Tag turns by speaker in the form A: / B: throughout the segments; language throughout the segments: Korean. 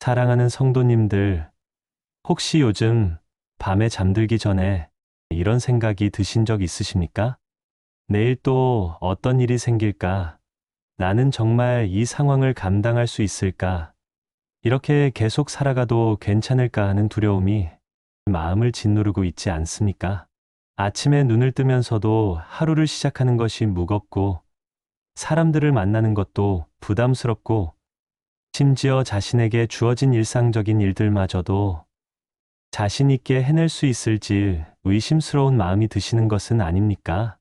A: 사랑하는 성도님들, 혹시 요즘 밤에 잠들기 전에 이런 생각이 드신 적 있으십니까? 내일 또 어떤 일이 생길까? 나는 정말 이 상황을 감당할 수 있을까? 이렇게 계속 살아가도 괜찮을까 하는 두려움이 마음을 짓누르고 있지 않습니까? 아침에 눈을 뜨면서도 하루를 시작하는 것이 무겁고, 사람들을 만나는 것도 부담스럽고, 심지어 자신에게 주어진 일상적인 일들마저도 자신 있게 해낼 수 있을지 의심스러운 마음이 드시는 것은 아닙니까?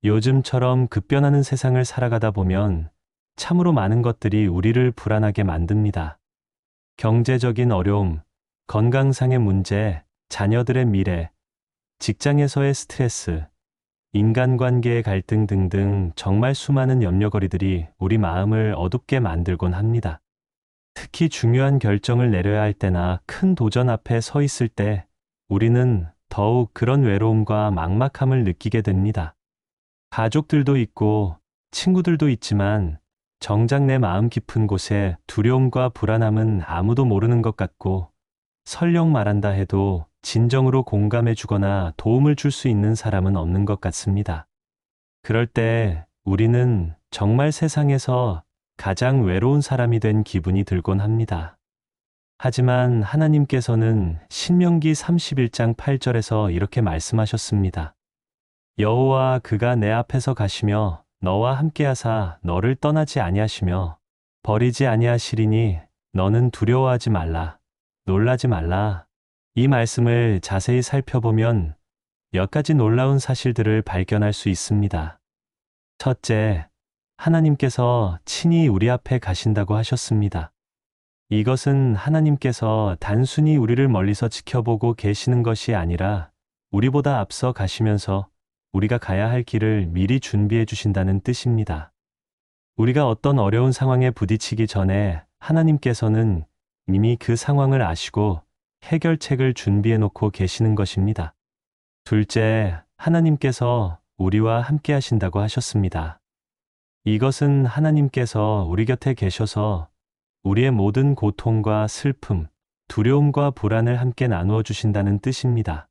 A: 요즘처럼 급변하는 세상을 살아가다 보면 참으로 많은 것들이 우리를 불안하게 만듭니다. 경제적인 어려움, 건강상의 문제, 자녀들의 미래, 직장에서의 스트레스, 인간관계의 갈등 등등 정말 수많은 염려거리들이 우리 마음을 어둡게 만들곤 합니다. 특히 중요한 결정을 내려야 할 때나 큰 도전 앞에 서 있을 때 우리는 더욱 그런 외로움과 막막함을 느끼게 됩니다. 가족들도 있고 친구들도 있지만 정작 내 마음 깊은 곳에 두려움과 불안함은 아무도 모르는 것 같고, 설령 말한다 해도 진정으로 공감해 주거나 도움을 줄 수 있는 사람은 없는 것 같습니다. 그럴 때 우리는 정말 세상에서 가장 외로운 사람이 된 기분이 들곤 합니다. 하지만 하나님께서는 신명기 31장 8절에서 이렇게 말씀하셨습니다. 여호와 그가 내 앞에서 가시며 너와 함께하사 너를 떠나지 아니하시며 버리지 아니하시리니 너는 두려워하지 말라, 놀라지 말라. 이 말씀을 자세히 살펴보면 몇 가지 놀라운 사실들을 발견할 수 있습니다. 첫째, 하나님께서 친히 우리 앞에 가신다고 하셨습니다. 이것은 하나님께서 단순히 우리를 멀리서 지켜보고 계시는 것이 아니라 우리보다 앞서 가시면서 우리가 가야 할 길을 미리 준비해 주신다는 뜻입니다. 우리가 어떤 어려운 상황에 부딪히기 전에 하나님께서는 이미 그 상황을 아시고 해결책을 준비해 놓고 계시는 것입니다. 둘째, 하나님께서 우리와 함께 하신다고 하셨습니다. 이것은 하나님께서 우리 곁에 계셔서 우리의 모든 고통과 슬픔, 두려움과 불안을 함께 나누어 주신다는 뜻입니다.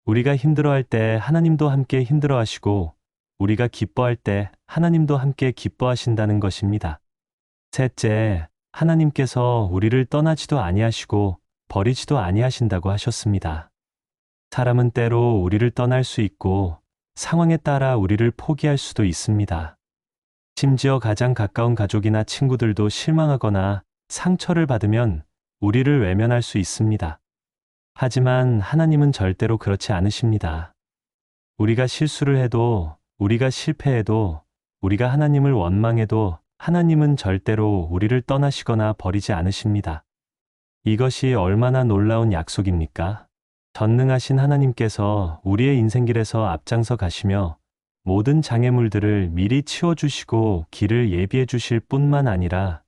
A: 우리가 힘들어할 때 하나님도 함께 힘들어하시고, 우리가 기뻐할 때 하나님도 함께 기뻐하신다는 것입니다. 셋째, 하나님께서 우리를 떠나지도 아니하시고 버리지도 아니하신다고 하셨습니다. 사람은 때로 우리를 떠날 수 있고 상황에 따라 우리를 포기할 수도 있습니다. 심지어 가장 가까운 가족이나 친구들도 실망하거나 상처를 받으면 우리를 외면할 수 있습니다. 하지만 하나님은 절대로 그렇지 않으십니다. 우리가 실수를 해도, 우리가 실패해도, 우리가 하나님을 원망해도 하나님은 절대로 우리를 떠나시거나 버리지 않으십니다. 이것이 얼마나 놀라운 약속입니까? 전능하신 하나님께서 우리의 인생길에서 앞장서 가시며 모든 장애물들을 미리 치워주시고 길을 예비해 주실 뿐만 아니라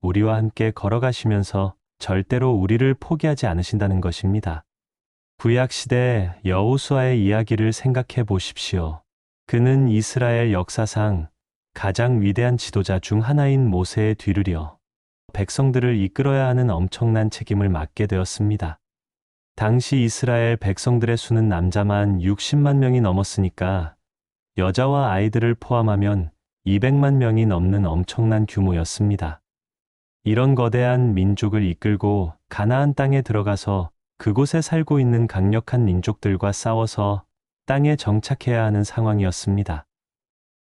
A: 우리와 함께 걸어가시면서 절대로 우리를 포기하지 않으신다는 것입니다. 구약시대 여호수아의 이야기를 생각해 보십시오. 그는 이스라엘 역사상 가장 위대한 지도자 중 하나인 모세의 뒤를 이어 백성들을 이끌어야 하는 엄청난 책임을 맡게 되었습니다. 당시 이스라엘 백성들의 수는 남자만 60만 명이 넘었으니까 여자와 아이들을 포함하면 200만 명이 넘는 엄청난 규모였습니다. 이런 거대한 민족을 이끌고 가나안 땅에 들어가서 그곳에 살고 있는 강력한 민족들과 싸워서 땅에 정착해야 하는 상황이었습니다.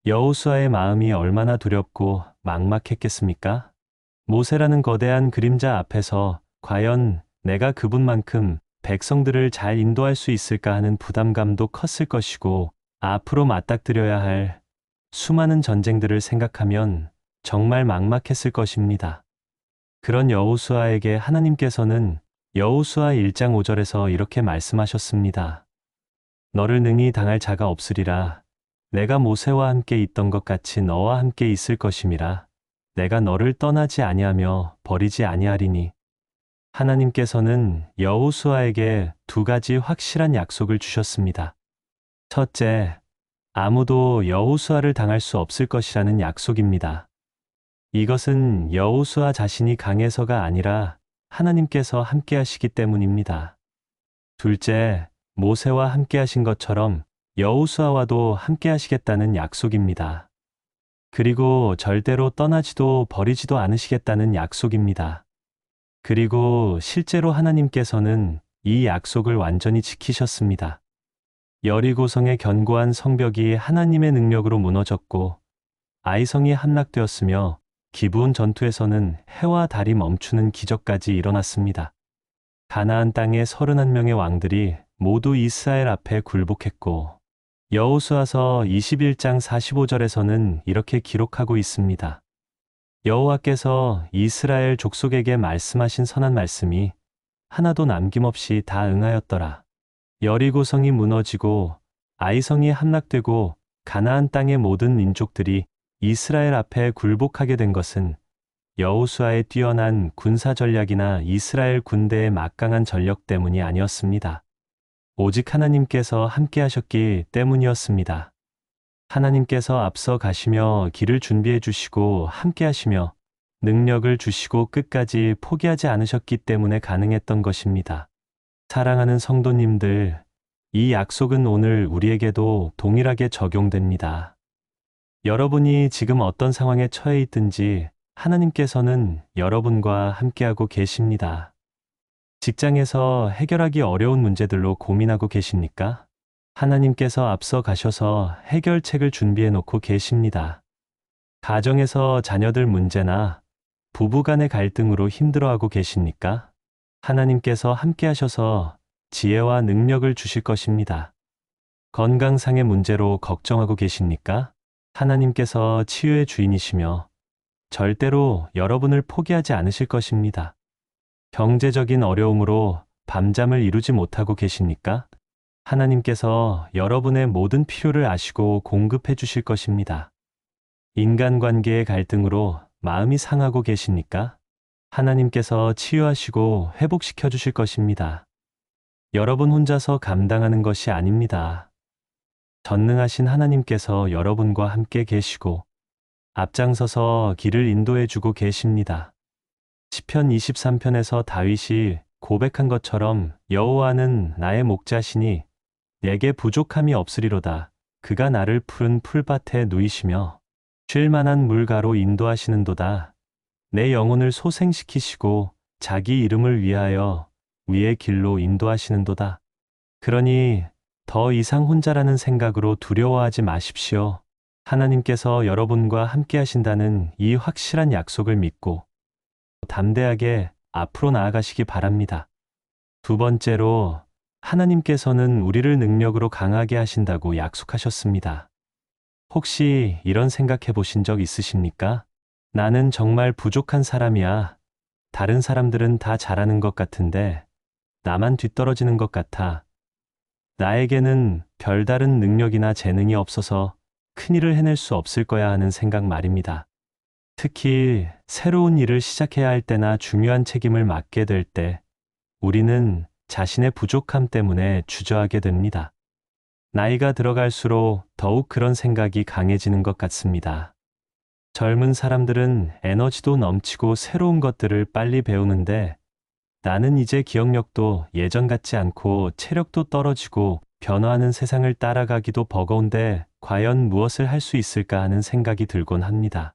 A: 여호수아의 마음이 얼마나 두렵고 막막했겠습니까? 모세라는 거대한 그림자 앞에서 과연 내가 그분만큼 백성들을 잘 인도할 수 있을까 하는 부담감도 컸을 것이고, 앞으로 맞닥뜨려야 할 수많은 전쟁들을 생각하면 정말 막막했을 것입니다. 그런 여호수아에게 하나님께서는 여호수아 1장 5절에서 이렇게 말씀하셨습니다. 너를 능히 당할 자가 없으리라. 내가 모세와 함께 있던 것 같이 너와 함께 있을 것임이라. 내가 너를 떠나지 아니하며 버리지 아니하리니. 하나님께서는 여호수아에게 두 가지 확실한 약속을 주셨습니다. 첫째, 아무도 여호수아를 당할 수 없을 것이라는 약속입니다. 이것은 여호수아 자신이 강해서가 아니라 하나님께서 함께 하시기 때문입니다. 둘째, 모세와 함께 하신 것처럼 여호수아와도 함께 하시겠다는 약속입니다. 그리고 절대로 떠나지도 버리지도 않으시겠다는 약속입니다. 그리고 실제로 하나님께서는 이 약속을 완전히 지키셨습니다. 여리고성의 견고한 성벽이 하나님의 능력으로 무너졌고 아이성이 함락되었으며 기브온 전투에서는 해와 달이 멈추는 기적까지 일어났습니다. 가나안 땅의 31명의 왕들이 모두 이스라엘 앞에 굴복했고 여호수아서 21장 45절에서는 이렇게 기록하고 있습니다. 여호와께서 이스라엘 족속에게 말씀하신 선한 말씀이 하나도 남김없이 다 응하였더라. 여리고성이 무너지고 아이성이 함락되고 가나안 땅의 모든 민족들이 이스라엘 앞에 굴복하게 된 것은 여호수아의 뛰어난 군사 전략이나 이스라엘 군대의 막강한 전력 때문이 아니었습니다. 오직 하나님께서 함께 하셨기 때문이었습니다. 하나님께서 앞서 가시며 길을 준비해 주시고 함께 하시며 능력을 주시고 끝까지 포기하지 않으셨기 때문에 가능했던 것입니다. 사랑하는 성도님들, 이 약속은 오늘 우리에게도 동일하게 적용됩니다. 여러분이 지금 어떤 상황에 처해 있든지 하나님께서는 여러분과 함께하고 계십니다. 직장에서 해결하기 어려운 문제들로 고민하고 계십니까? 하나님께서 앞서 가셔서 해결책을 준비해 놓고 계십니다. 가정에서 자녀들 문제나 부부 간의 갈등으로 힘들어하고 계십니까? 하나님께서 함께 하셔서 지혜와 능력을 주실 것입니다. 건강상의 문제로 걱정하고 계십니까? 하나님께서 치유의 주인이시며 절대로 여러분을 포기하지 않으실 것입니다. 경제적인 어려움으로 밤잠을 이루지 못하고 계십니까? 하나님께서 여러분의 모든 필요를 아시고 공급해 주실 것입니다. 인간관계의 갈등으로 마음이 상하고 계십니까? 하나님께서 치유하시고 회복시켜 주실 것입니다. 여러분 혼자서 감당하는 것이 아닙니다. 전능하신 하나님께서 여러분과 함께 계시고 앞장서서 길을 인도해 주고 계십니다. 시편 23편에서 다윗이 고백한 것처럼 여호와는 나의 목자시니 내게 부족함이 없으리로다. 그가 나를 푸른 풀밭에 누이시며 쉴 만한 물가로 인도하시는도다. 내 영혼을 소생시키시고 자기 이름을 위하여 위의 길로 인도하시는도다. 그러니 더 이상 혼자라는 생각으로 두려워하지 마십시오. 하나님께서 여러분과 함께 하신다는 이 확실한 약속을 믿고 담대하게 앞으로 나아가시기 바랍니다. 두 번째로, 하나님께서는 우리를 능력으로 강하게 하신다고 약속하셨습니다. 혹시 이런 생각해 보신 적 있으십니까? 나는 정말 부족한 사람이야. 다른 사람들은 다 잘하는 것 같은데 나만 뒤떨어지는 것 같아. 나에게는 별다른 능력이나 재능이 없어서 큰일을 해낼 수 없을 거야 하는 생각 말입니다. 특히 새로운 일을 시작해야 할 때나 중요한 책임을 맡게 될 때 우리는 자신의 부족함 때문에 주저하게 됩니다. 나이가 들어갈수록 더욱 그런 생각이 강해지는 것 같습니다. 젊은 사람들은 에너지도 넘치고 새로운 것들을 빨리 배우는데 나는 이제 기억력도 예전 같지 않고 체력도 떨어지고 변화하는 세상을 따라가기도 버거운데 과연 무엇을 할 수 있을까 하는 생각이 들곤 합니다.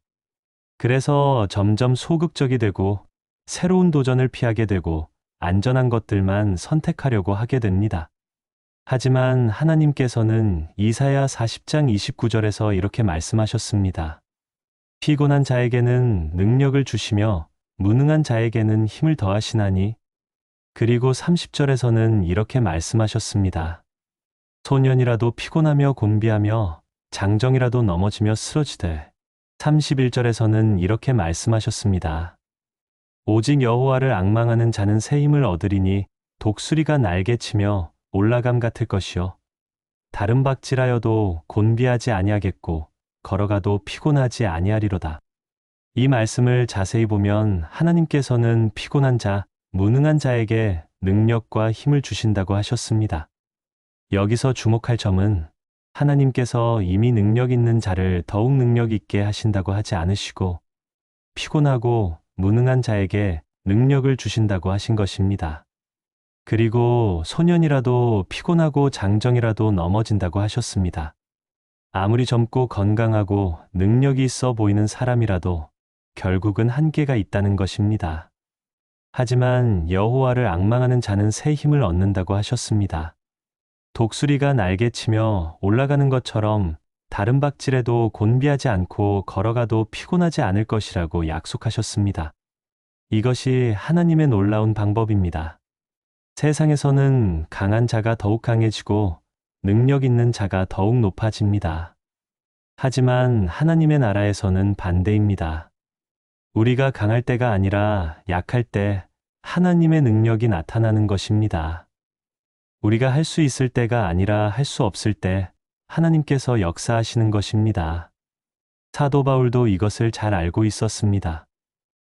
A: 그래서 점점 소극적이 되고 새로운 도전을 피하게 되고 안전한 것들만 선택하려고 하게 됩니다. 하지만 하나님께서는 이사야 40장 29절에서 이렇게 말씀하셨습니다. 피곤한 자에게는 능력을 주시며 무능한 자에게는 힘을 더하시나니. 그리고 30절에서는 이렇게 말씀하셨습니다. 소년이라도 피곤하며 곤비하며 장정이라도 넘어지며 쓰러지되. 31절에서는 이렇게 말씀하셨습니다. 오직 여호와를 앙망하는 자는 새 힘을 얻으리니 독수리가 날개치며 올라감 같을 것이요 다른 박질하여도 곤비하지 아니하겠고 걸어가도 피곤하지 아니하리로다. 이 말씀을 자세히 보면 하나님께서는 피곤한 자, 무능한 자에게 능력과 힘을 주신다고 하셨습니다. 여기서 주목할 점은 하나님께서 이미 능력 있는 자를 더욱 능력 있게 하신다고 하지 않으시고 피곤하고 무능한 자에게 능력을 주신다고 하신 것입니다. 그리고 소년이라도 피곤하고 장정이라도 넘어진다고 하셨습니다. 아무리 젊고 건강하고 능력이 있어 보이는 사람이라도 결국은 한계가 있다는 것입니다. 하지만 여호와를 앙망하는 자는 새 힘을 얻는다고 하셨습니다. 독수리가 날개치며 올라가는 것처럼 다른 박질에도 곤비하지 않고 걸어가도 피곤하지 않을 것이라고 약속하셨습니다. 이것이 하나님의 놀라운 방법입니다. 세상에서는 강한 자가 더욱 강해지고 능력 있는 자가 더욱 높아집니다. 하지만 하나님의 나라에서는 반대입니다. 우리가 강할 때가 아니라 약할 때 하나님의 능력이 나타나는 것입니다. 우리가 할 수 있을 때가 아니라 할 수 없을 때 하나님께서 역사하시는 것입니다. 사도 바울도 이것을 잘 알고 있었습니다.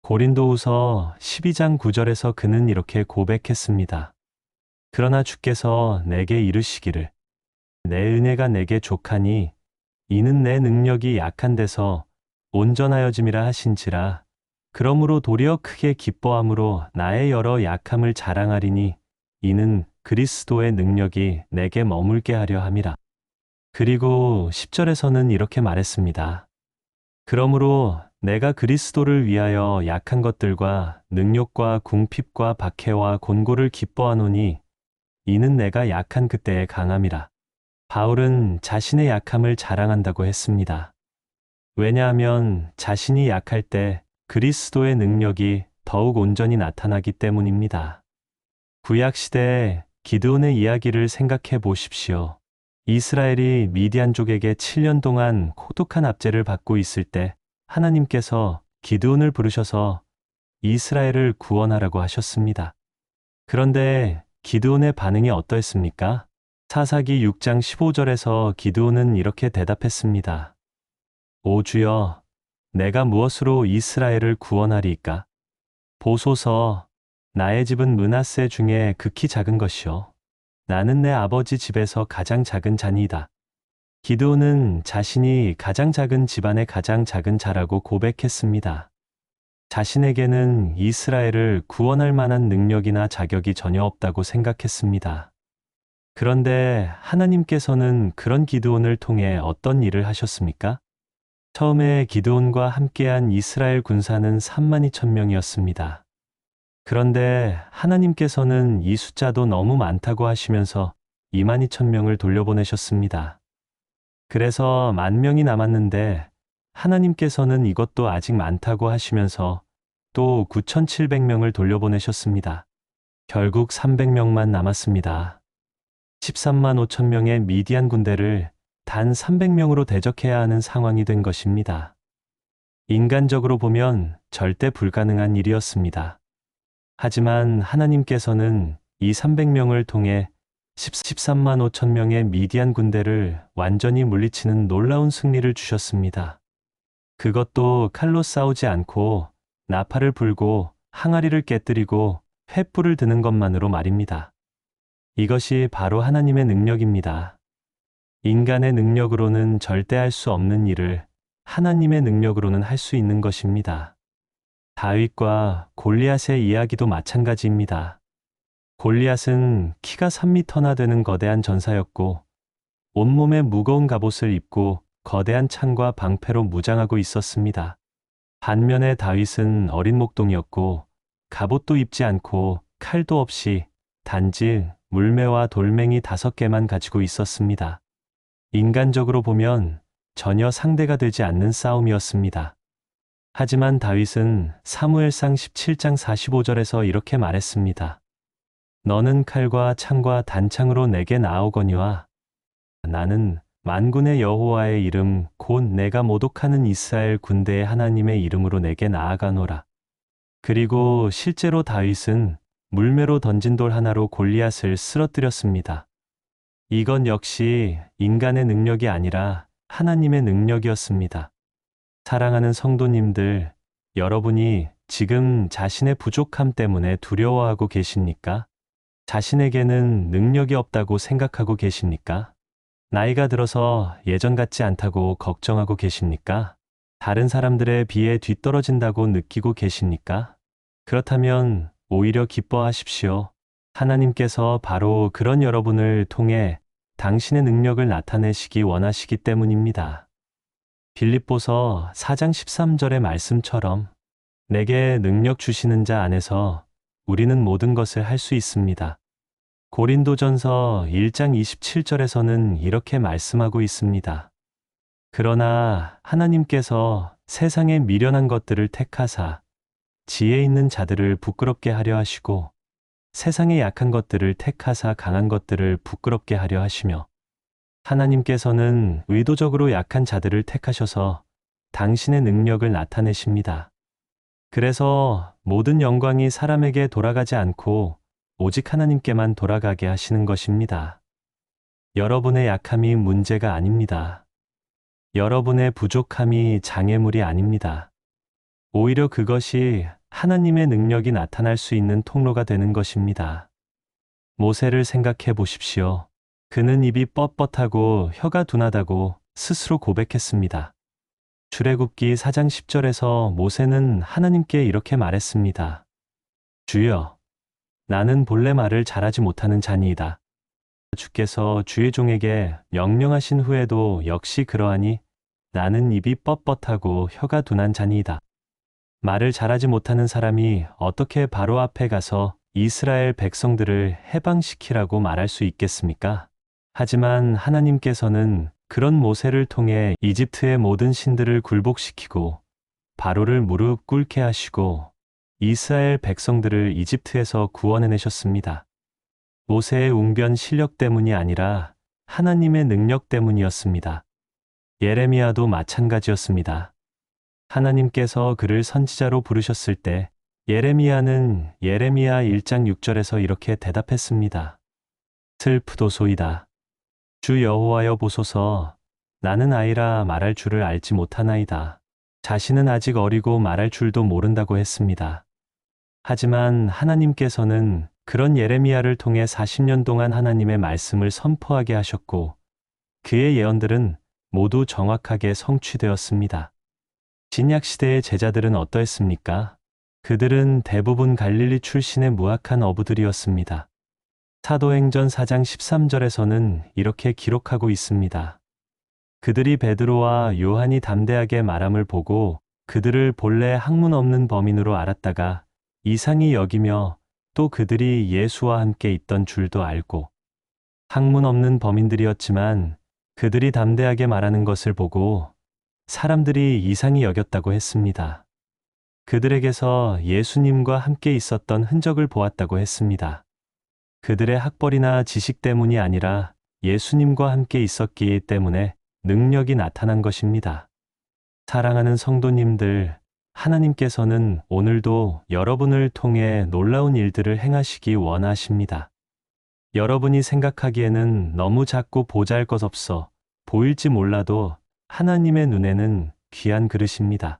A: 고린도후서 12장 9절에서 그는 이렇게 고백했습니다. 그러나 주께서 내게 이르시기를 내 은혜가 내게 족하니 이는 내 능력이 약한 데서 온전하여짐이라 하신지라. 그러므로 도리어 크게 기뻐함으로 나의 여러 약함을 자랑하리니 이는 그리스도의 능력이 내게 머물게 하려 함이라. 그리고 10절에서는 이렇게 말했습니다. 그러므로 내가 그리스도를 위하여 약한 것들과 능욕과 궁핍과 박해와 곤고를 기뻐하노니 이는 내가 약한 그때의 강함이라. 바울은 자신의 약함을 자랑한다고 했습니다. 왜냐하면 자신이 약할 때 그리스도의 능력이 더욱 온전히 나타나기 때문입니다. 구약시대의 기드온의 이야기를 생각해 보십시오. 이스라엘이 미디안족에게 7년 동안 혹독한 압제를 받고 있을 때 하나님께서 기드온을 부르셔서 이스라엘을 구원하라고 하셨습니다. 그런데 기드온의 반응이 어떠했습니까? 사사기 6장 15절에서 기드온은 이렇게 대답했습니다. 오 주여, 내가 무엇으로 이스라엘을 구원하리이까? 보소서, 나의 집은 므낫세 중에 극히 작은 것이요. 나는 내 아버지 집에서 가장 작은 자니이다. 기드온은 자신이 가장 작은 집안의 가장 작은 자라고 고백했습니다. 자신에게는 이스라엘을 구원할 만한 능력이나 자격이 전혀 없다고 생각했습니다. 그런데 하나님께서는 그런 기드온을 통해 어떤 일을 하셨습니까? 처음에 기드온과 함께한 이스라엘 군사는 32,000명이었습니다. 그런데 하나님께서는 이 숫자도 너무 많다고 하시면서 22,000명을 돌려보내셨습니다. 그래서 10,000명이 남았는데 하나님께서는 이것도 아직 많다고 하시면서 또 9,700명을 돌려보내셨습니다. 결국 300명만 남았습니다. 13만 5천 명의 미디안 군대를 단 300명으로 대적해야 하는 상황이 된 것입니다. 인간적으로 보면 절대 불가능한 일이었습니다. 하지만 하나님께서는 이 300명을 통해 13만 5천 명의 미디안 군대를 완전히 물리치는 놀라운 승리를 주셨습니다. 그것도 칼로 싸우지 않고 나팔을 불고 항아리를 깨뜨리고 횃불을 드는 것만으로 말입니다. 이것이 바로 하나님의 능력입니다. 인간의 능력으로는 절대 할 수 없는 일을 하나님의 능력으로는 할 수 있는 것입니다. 다윗과 골리앗의 이야기도 마찬가지입니다. 골리앗은 키가 3미터나 되는 거대한 전사였고 온몸에 무거운 갑옷을 입고 거대한 창과 방패로 무장하고 있었습니다. 반면에 다윗은 어린 목동이었고 갑옷도 입지 않고 칼도 없이 단지 물매와 돌멩이 5개만 가지고 있었습니다. 인간적으로 보면 전혀 상대가 되지 않는 싸움이었습니다. 하지만 다윗은 사무엘상 17장 45절에서 이렇게 말했습니다. 너는 칼과 창과 단창으로 내게 나아오거니와 나는 만군의 여호와의 이름 곧 내가 모독하는 이스라엘 군대의 하나님의 이름으로 내게 나아가노라. 그리고 실제로 다윗은 물매로 던진 돌 하나로 골리앗을 쓰러뜨렸습니다. 이건 역시 인간의 능력이 아니라 하나님의 능력이었습니다. 사랑하는 성도님들, 여러분이 지금 자신의 부족함 때문에 두려워하고 계십니까? 자신에게는 능력이 없다고 생각하고 계십니까? 나이가 들어서 예전 같지 않다고 걱정하고 계십니까? 다른 사람들에 비해 뒤떨어진다고 느끼고 계십니까? 그렇다면 오히려 기뻐하십시오. 하나님께서 바로 그런 여러분을 통해 당신의 능력을 나타내시기 원하시기 때문입니다. 빌립보서 4장 13절의 말씀처럼 내게 능력 주시는 자 안에서 우리는 모든 것을 할 수 있습니다. 고린도전서 1장 27절에서는 이렇게 말씀하고 있습니다. 그러나 하나님께서 세상의 미련한 것들을 택하사 지혜 있는 자들을 부끄럽게 하려 하시고 세상의 약한 것들을 택하사 강한 것들을 부끄럽게 하려 하시며 하나님께서는 의도적으로 약한 자들을 택하셔서 당신의 능력을 나타내십니다. 그래서 모든 영광이 사람에게 돌아가지 않고 오직 하나님께만 돌아가게 하시는 것입니다. 여러분의 약함이 문제가 아닙니다. 여러분의 부족함이 장애물이 아닙니다. 오히려 그것이 하나님의 능력이 나타날 수 있는 통로가 되는 것입니다. 모세를 생각해 보십시오. 그는 입이 뻣뻣하고 혀가 둔하다고 스스로 고백했습니다. 출애굽기 4장 10절에서 모세는 하나님께 이렇게 말했습니다. 주여, 나는 본래 말을 잘하지 못하는 자니이다. 주께서 주의 종에게 명령하신 후에도 역시 그러하니 나는 입이 뻣뻣하고 혀가 둔한 자니이다. 말을 잘하지 못하는 사람이 어떻게 바로 앞에 가서 이스라엘 백성들을 해방시키라고 말할 수 있겠습니까? 하지만 하나님께서는 그런 모세를 통해 이집트의 모든 신들을 굴복시키고 바로를 무릎 꿇게 하시고 이스라엘 백성들을 이집트에서 구원해내셨습니다. 모세의 웅변 실력 때문이 아니라 하나님의 능력 때문이었습니다. 예레미야도 마찬가지였습니다. 하나님께서 그를 선지자로 부르셨을 때 예레미야는 예레미야 1장 6절에서 이렇게 대답했습니다. 슬프도소이다. 주 여호와여 보소서, 나는 아이라 말할 줄을 알지 못하나이다. 자신은 아직 어리고 말할 줄도 모른다고 했습니다. 하지만 하나님께서는 그런 예레미야를 통해 40년 동안 하나님의 말씀을 선포하게 하셨고 그의 예언들은 모두 정확하게 성취되었습니다. 신약시대의 제자들은 어떠했습니까? 그들은 대부분 갈릴리 출신의 무학한 어부들이었습니다. 사도행전 4장 13절에서는 이렇게 기록하고 있습니다. 그들이 베드로와 요한이 담대하게 말함을 보고 그들을 본래 학문 없는 범인으로 알았다가 이상히 여기며 또 그들이 예수와 함께 있던 줄도 알고 학문 없는 범인들이었지만 그들이 담대하게 말하는 것을 보고 사람들이 이상히 여겼다고 했습니다. 그들에게서 예수님과 함께 있었던 흔적을 보았다고 했습니다. 그들의 학벌이나 지식 때문이 아니라 예수님과 함께 있었기 때문에 능력이 나타난 것입니다. 사랑하는 성도님들, 하나님께서는 오늘도 여러분을 통해 놀라운 일들을 행하시기 원하십니다. 여러분이 생각하기에는 너무 작고 보잘것없어 보일지 몰라도 하나님의 눈에는 귀한 그릇입니다.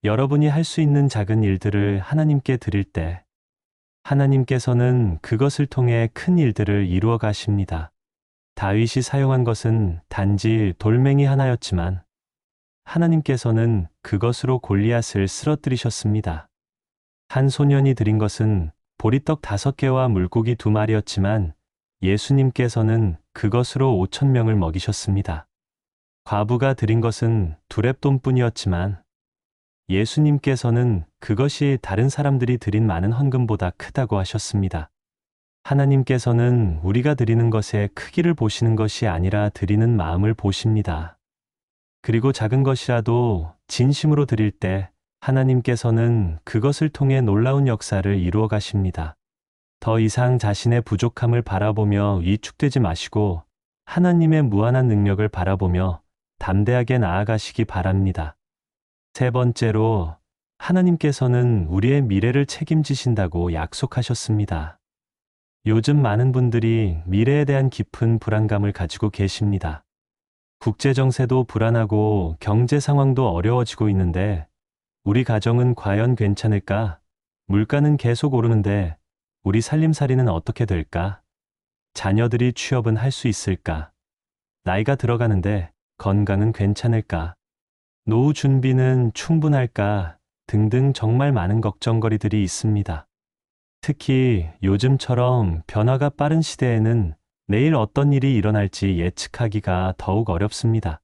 A: 여러분이 할 수 있는 작은 일들을 하나님께 드릴 때 하나님께서는 그것을 통해 큰 일들을 이루어 가십니다. 다윗이 사용한 것은 단지 돌멩이 하나였지만 하나님께서는 그것으로 골리앗을 쓰러뜨리셨습니다. 한 소년이 드린 것은 보리떡 5개와 물고기 2마리였지만 예수님께서는 그것으로 5,000명을 먹이셨습니다. 과부가 드린 것은 2렙돈뿐이었지만 예수님께서는 그것이 다른 사람들이 드린 많은 헌금보다 크다고 하셨습니다. 하나님께서는 우리가 드리는 것의 크기를 보시는 것이 아니라 드리는 마음을 보십니다. 그리고 작은 것이라도 진심으로 드릴 때 하나님께서는 그것을 통해 놀라운 역사를 이루어 가십니다. 더 이상 자신의 부족함을 바라보며 위축되지 마시고 하나님의 무한한 능력을 바라보며 담대하게 나아가시기 바랍니다. 세 번째로, 하나님께서는 우리의 미래를 책임지신다고 약속하셨습니다. 요즘 많은 분들이 미래에 대한 깊은 불안감을 가지고 계십니다. 국제정세도 불안하고 경제 상황도 어려워지고 있는데 우리 가정은 과연 괜찮을까? 물가는 계속 오르는데 우리 살림살이는 어떻게 될까? 자녀들이 취업은 할 수 있을까? 나이가 들어가는데 건강은 괜찮을까? 노후 준비는 충분할까 등등 정말 많은 걱정거리들이 있습니다. 특히 요즘처럼 변화가 빠른 시대에는 내일 어떤 일이 일어날지 예측하기가 더욱 어렵습니다.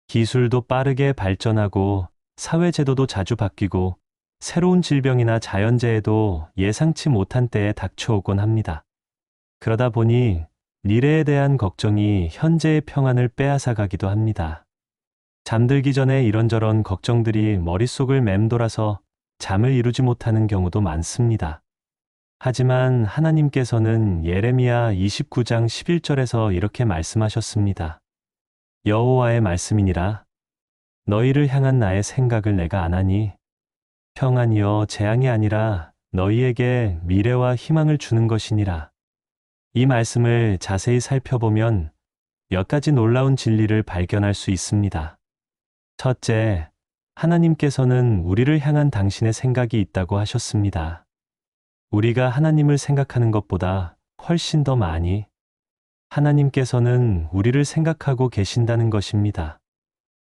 A: 기술도 빠르게 발전하고 사회제도도 자주 바뀌고 새로운 질병이나 자연재해도 예상치 못한 때에 닥쳐오곤 합니다. 그러다 보니 미래에 대한 걱정이 현재의 평안을 빼앗아가기도 합니다. 잠들기 전에 이런저런 걱정들이 머릿속을 맴돌아서 잠을 이루지 못하는 경우도 많습니다. 하지만 하나님께서는 예레미야 29장 11절에서 이렇게 말씀하셨습니다. 여호와의 말씀이니라. 너희를 향한 나의 생각을 내가 아나니 평안이여 재앙이 아니라 너희에게 미래와 희망을 주는 것이니라. 이 말씀을 자세히 살펴보면 몇 가지 놀라운 진리를 발견할 수 있습니다. 첫째, 하나님께서는 우리를 향한 당신의 생각이 있다고 하셨습니다. 우리가 하나님을 생각하는 것보다 훨씬 더 많이 하나님께서는 우리를 생각하고 계신다는 것입니다.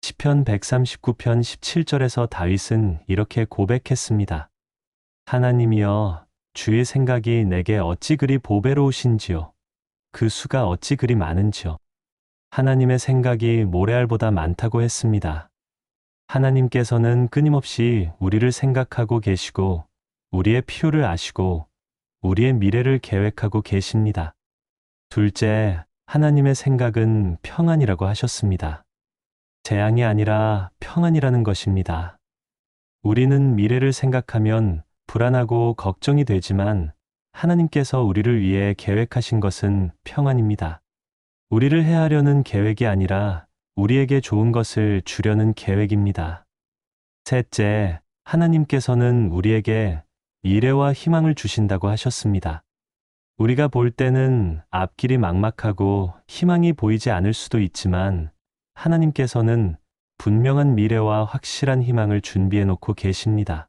A: 시편 139편 17절에서 다윗은 이렇게 고백했습니다. 하나님이여, 주의 생각이 내게 어찌 그리 보배로우신지요. 그 수가 어찌 그리 많은지요. 하나님의 생각이 모래알보다 많다고 했습니다. 하나님께서는 끊임없이 우리를 생각하고 계시고 우리의 필요를 아시고 우리의 미래를 계획하고 계십니다. 둘째, 하나님의 생각은 평안이라고 하셨습니다. 재앙이 아니라 평안이라는 것입니다. 우리는 미래를 생각하면 불안하고 걱정이 되지만 하나님께서 우리를 위해 계획하신 것은 평안입니다. 우리를 해하려는 계획이 아니라 우리에게 좋은 것을 주려는 계획입니다. 셋째, 하나님께서는 우리에게 미래와 희망을 주신다고 하셨습니다. 우리가 볼 때는 앞길이 막막하고 희망이 보이지 않을 수도 있지만 하나님께서는 분명한 미래와 확실한 희망을 준비해 놓고 계십니다.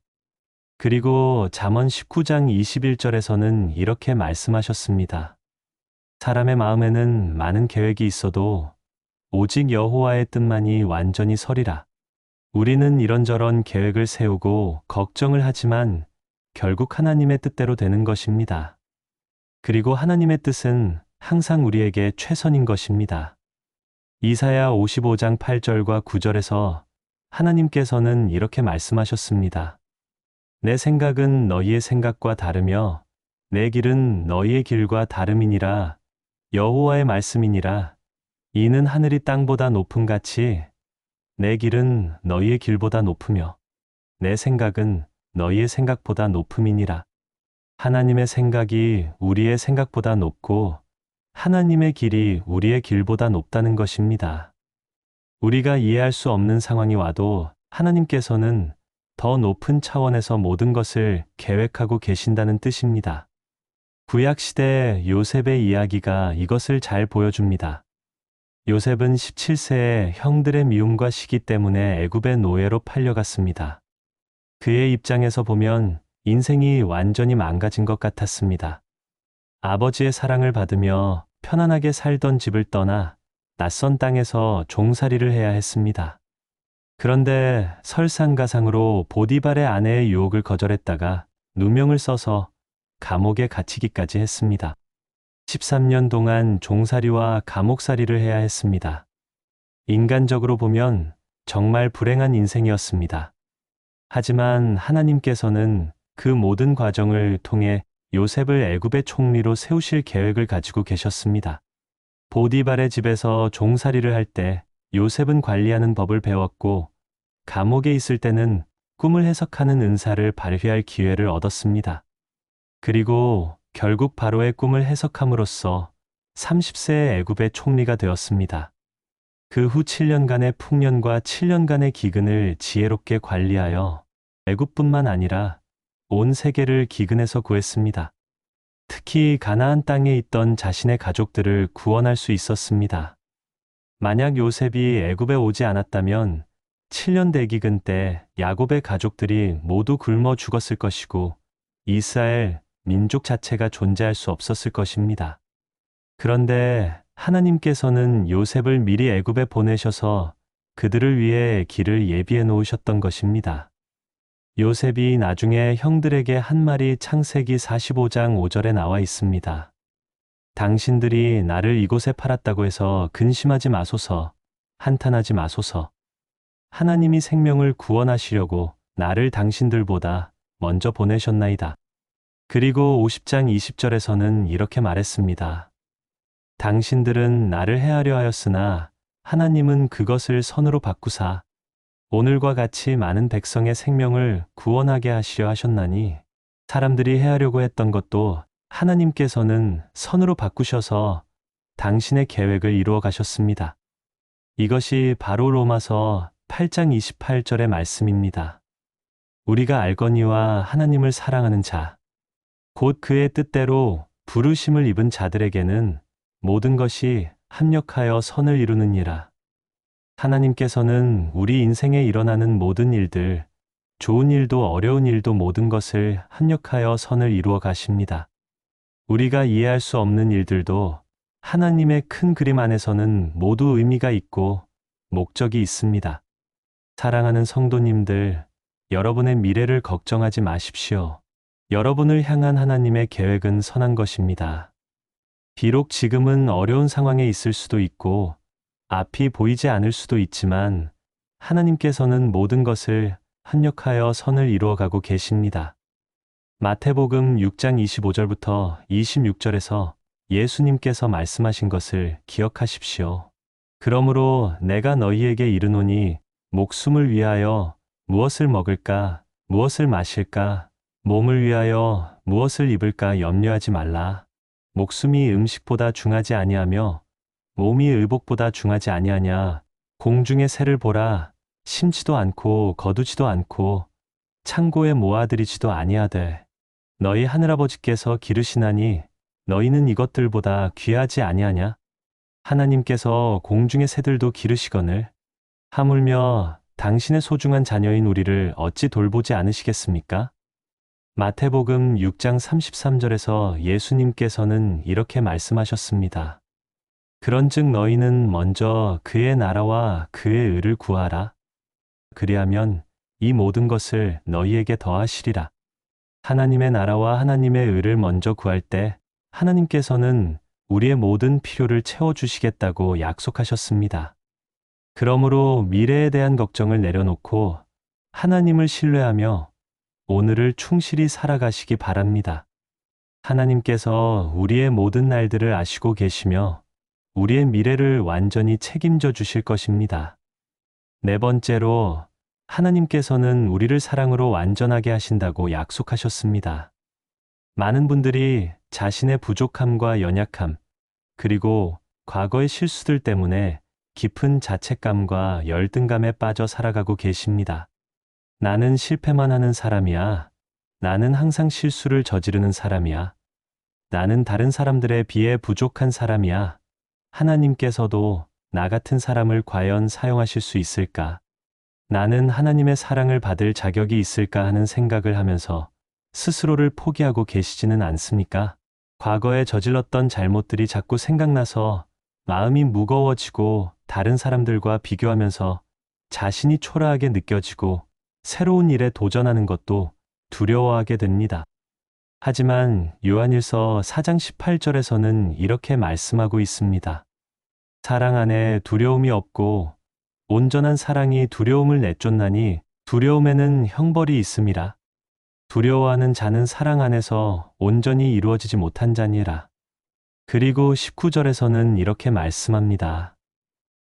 A: 그리고 잠언 19장 21절에서는 이렇게 말씀하셨습니다. 사람의 마음에는 많은 계획이 있어도 오직 여호와의 뜻만이 완전히 서리라. 우리는 이런저런 계획을 세우고 걱정을 하지만 결국 하나님의 뜻대로 되는 것입니다. 그리고 하나님의 뜻은 항상 우리에게 최선인 것입니다. 이사야 55장 8절과 9절에서 하나님께서는 이렇게 말씀하셨습니다. 내 생각은 너희의 생각과 다르며 내 길은 너희의 길과 다름이니라. 여호와의 말씀이니라. 이는 하늘이 땅보다 높음 같이 내 길은 너희의 길보다 높으며 내 생각은 너희의 생각보다 높음이니라. 하나님의 생각이 우리의 생각보다 높고 하나님의 길이 우리의 길보다 높다는 것입니다. 우리가 이해할 수 없는 상황이 와도 하나님께서는 더 높은 차원에서 모든 것을 계획하고 계신다는 뜻입니다. 구약시대 요셉의 이야기가 이것을 잘 보여줍니다. 요셉은 17세에 형들의 미움과 시기 때문에 애굽의 노예로 팔려갔습니다. 그의 입장에서 보면 인생이 완전히 망가진 것 같았습니다. 아버지의 사랑을 받으며 편안하게 살던 집을 떠나 낯선 땅에서 종살이를 해야 했습니다. 그런데 설상가상으로 보디발의 아내의 유혹을 거절했다가 누명을 써서 감옥에 갇히기까지 했습니다. 13년 동안 종살이와 감옥살이를 해야 했습니다. 인간적으로 보면 정말 불행한 인생이었습니다. 하지만 하나님께서는 그 모든 과정을 통해 요셉을 애굽의 총리로 세우실 계획을 가지고 계셨습니다. 보디발의 집에서 종살이를 할 때 요셉은 관리하는 법을 배웠고 감옥에 있을 때는 꿈을 해석하는 은사를 발휘할 기회를 얻었습니다. 그리고 결국 바로의 꿈을 해석함으로써 30세의 애굽의 총리가 되었습니다. 그 후 7년간의 풍년과 7년간의 기근을 지혜롭게 관리하여 애굽뿐만 아니라 온 세계를 기근에서 구했습니다. 특히 가나안 땅에 있던 자신의 가족들을 구원할 수 있었습니다. 만약 요셉이 애굽에 오지 않았다면 7년 대기근 때 야곱의 가족들이 모두 굶어 죽었을 것이고 이스라엘 민족 자체가 존재할 수 없었을 것입니다. 그런데 하나님께서는 요셉을 미리 애굽에 보내셔서 그들을 위해 길을 예비해 놓으셨던 것입니다. 요셉이 나중에 형들에게 한 말이 창세기 45장 5절에 나와 있습니다. 당신들이 나를 이곳에 팔았다고 해서 근심하지 마소서, 한탄하지 마소서. 하나님이 생명을 구원하시려고 나를 당신들보다 먼저 보내셨나이다. 그리고 50장 20절에서는 이렇게 말했습니다. 당신들은 나를 해하려 하였으나 하나님은 그것을 선으로 바꾸사 오늘과 같이 많은 백성의 생명을 구원하게 하시려 하셨나니 사람들이 해하려고 했던 것도 하나님께서는 선으로 바꾸셔서 당신의 계획을 이루어 가셨습니다. 이것이 바로 로마서 8장 28절의 말씀입니다. 우리가 알거니와 하나님을 사랑하는 자, 곧 그의 뜻대로 부르심을 입은 자들에게는 모든 것이 합력하여 선을 이루느니라. 하나님께서는 우리 인생에 일어나는 모든 일들, 좋은 일도 어려운 일도 모든 것을 합력하여 선을 이루어 가십니다. 우리가 이해할 수 없는 일들도 하나님의 큰 그림 안에서는 모두 의미가 있고 목적이 있습니다. 사랑하는 성도님들, 여러분의 미래를 걱정하지 마십시오. 여러분을 향한 하나님의 계획은 선한 것입니다. 비록 지금은 어려운 상황에 있을 수도 있고 앞이 보이지 않을 수도 있지만 하나님께서는 모든 것을 합력하여 선을 이루어가고 계십니다. 마태복음 6장 25절부터 26절에서 예수님께서 말씀하신 것을 기억하십시오. 그러므로 내가 너희에게 이르노니 목숨을 위하여 무엇을 먹을까, 무엇을 마실까, 몸을 위하여 무엇을 입을까 염려하지 말라. 목숨이 음식보다 중하지 아니하며 몸이 의복보다 중하지 아니하냐. 공중의 새를 보라. 심지도 않고 거두지도 않고 창고에 모아들이지도 아니하되 너희 하늘아버지께서 기르시나니 너희는 이것들보다 귀하지 아니하냐. 하나님께서 공중의 새들도 기르시거늘 하물며 당신의 소중한 자녀인 우리를 어찌 돌보지 않으시겠습니까? 마태복음 6장 33절에서 예수님께서는 이렇게 말씀하셨습니다. 그런즉 너희는 먼저 그의 나라와 그의 의를 구하라. 그리하면 이 모든 것을 너희에게 더하시리라. 하나님의 나라와 하나님의 의를 먼저 구할 때 하나님께서는 우리의 모든 필요를 채워주시겠다고 약속하셨습니다. 그러므로 미래에 대한 걱정을 내려놓고 하나님을 신뢰하며 오늘을 충실히 살아가시기 바랍니다. 하나님께서 우리의 모든 날들을 아시고 계시며 우리의 미래를 완전히 책임져 주실 것입니다. 네 번째로, 하나님께서는 우리를 사랑으로 완전하게 하신다고 약속하셨습니다. 많은 분들이 자신의 부족함과 연약함, 그리고 과거의 실수들 때문에 깊은 자책감과 열등감에 빠져 살아가고 계십니다. 나는 실패만 하는 사람이야. 나는 항상 실수를 저지르는 사람이야. 나는 다른 사람들에 비해 부족한 사람이야. 하나님께서도 나 같은 사람을 과연 사용하실 수 있을까? 나는 하나님의 사랑을 받을 자격이 있을까 하는 생각을 하면서 스스로를 포기하고 계시지는 않습니까? 과거에 저질렀던 잘못들이 자꾸 생각나서 마음이 무거워지고 다른 사람들과 비교하면서 자신이 초라하게 느껴지고 새로운 일에 도전하는 것도 두려워하게 됩니다. 하지만 요한일서 4장 18절에서는 이렇게 말씀하고 있습니다. 사랑 안에 두려움이 없고 온전한 사랑이 두려움을 내쫓나니 두려움에는 형벌이 있음이라. 두려워하는 자는 사랑 안에서 온전히 이루어지지 못한 자니라. 그리고 19절에서는 이렇게 말씀합니다.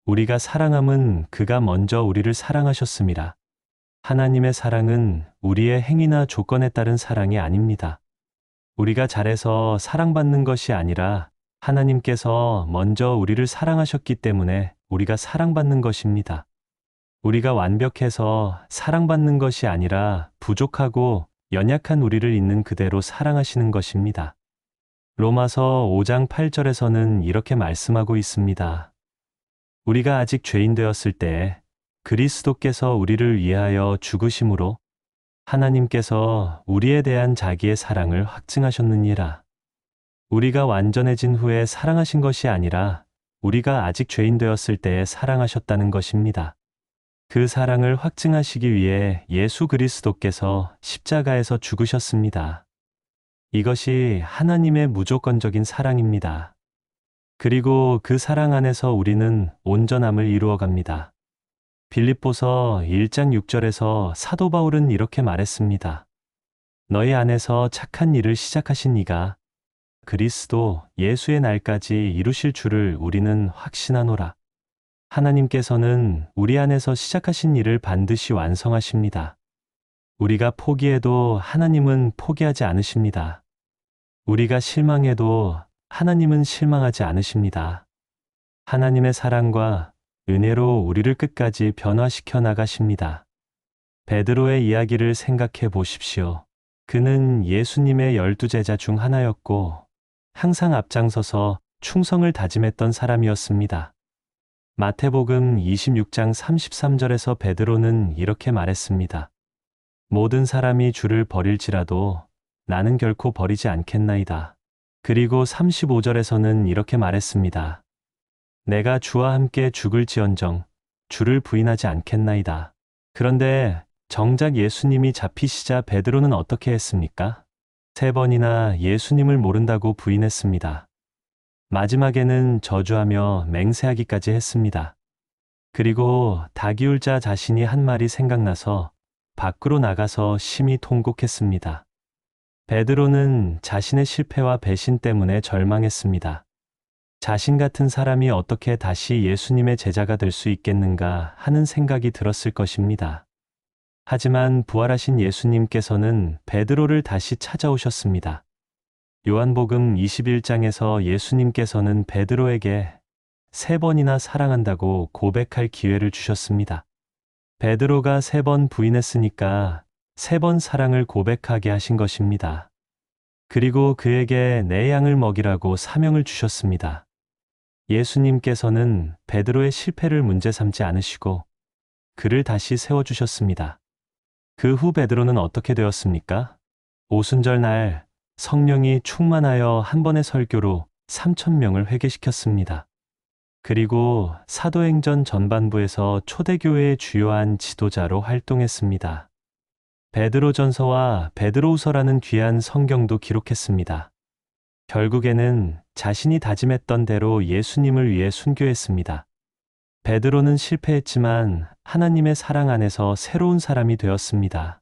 A: 우리가 사랑함은 그가 먼저 우리를 사랑하셨음이라. 하나님의 사랑은 우리의 행위나 조건에 따른 사랑이 아닙니다. 우리가 잘해서 사랑받는 것이 아니라 하나님께서 먼저 우리를 사랑하셨기 때문에 우리가 사랑받는 것입니다. 우리가 완벽해서 사랑받는 것이 아니라 부족하고 연약한 우리를 있는 그대로 사랑하시는 것입니다. 로마서 5장 8절에서는 이렇게 말씀하고 있습니다. 우리가 아직 죄인 되었을 때 그리스도께서 우리를 위하여 죽으심으로 하나님께서 우리에 대한 자기의 사랑을 확증하셨느니라. 우리가 완전해진 후에 사랑하신 것이 아니라 우리가 아직 죄인 되었을 때에 사랑하셨다는 것입니다. 그 사랑을 확증하시기 위해 예수 그리스도께서 십자가에서 죽으셨습니다. 이것이 하나님의 무조건적인 사랑입니다. 그리고 그 사랑 안에서 우리는 온전함을 이루어 갑니다. 빌립보서 1장 6절에서 사도 바울은 이렇게 말했습니다. 너희 안에서 착한 일을 시작하신 이가 그리스도 예수의 날까지 이루실 줄을 우리는 확신하노라. 하나님께서는 우리 안에서 시작하신 일을 반드시 완성하십니다. 우리가 포기해도 하나님은 포기하지 않으십니다. 우리가 실망해도 하나님은 실망하지 않으십니다. 하나님의 사랑과 은혜로 우리를 끝까지 변화시켜 나가십니다. 베드로의 이야기를 생각해 보십시오. 그는 예수님의 12제자 중 하나였고 항상 앞장서서 충성을 다짐했던 사람이었습니다. 마태복음 26장 33절에서 베드로는 이렇게 말했습니다. 모든 사람이 주를 버릴지라도 나는 결코 버리지 않겠나이다. 그리고 35절에서는 이렇게 말했습니다. 내가 주와 함께 죽을지언정 주를 부인하지 않겠나이다. 그런데 정작 예수님이 잡히시자 베드로는 어떻게 했습니까? 3번이나 예수님을 모른다고 부인했습니다. 마지막에는 저주하며 맹세하기까지 했습니다. 그리고 다기울자 자신이 한 말이 생각나서 밖으로 나가서 심히 통곡했습니다. 베드로는 자신의 실패와 배신 때문에 절망했습니다. 자신 같은 사람이 어떻게 다시 예수님의 제자가 될 수 있겠는가 하는 생각이 들었을 것입니다. 하지만 부활하신 예수님께서는 베드로를 다시 찾아오셨습니다. 요한복음 21장에서 예수님께서는 베드로에게 3번이나 사랑한다고 고백할 기회를 주셨습니다. 베드로가 3번 부인했으니까 3번 사랑을 고백하게 하신 것입니다. 그리고 그에게 내 양을 먹이라고 사명을 주셨습니다. 예수님께서는 베드로의 실패를 문제 삼지 않으시고 그를 다시 세워주셨습니다. 그 후 베드로는 어떻게 되었습니까? 오순절 날 성령이 충만하여 한 번의 설교로 3,000명을 회개시켰습니다. 그리고 사도행전 전반부에서 초대교회의 주요한 지도자로 활동했습니다. 베드로전서와 베드로후서라는 귀한 성경도 기록했습니다. 결국에는 자신이 다짐했던 대로 예수님을 위해 순교했습니다. 베드로는 실패했지만 하나님의 사랑 안에서 새로운 사람이 되었습니다.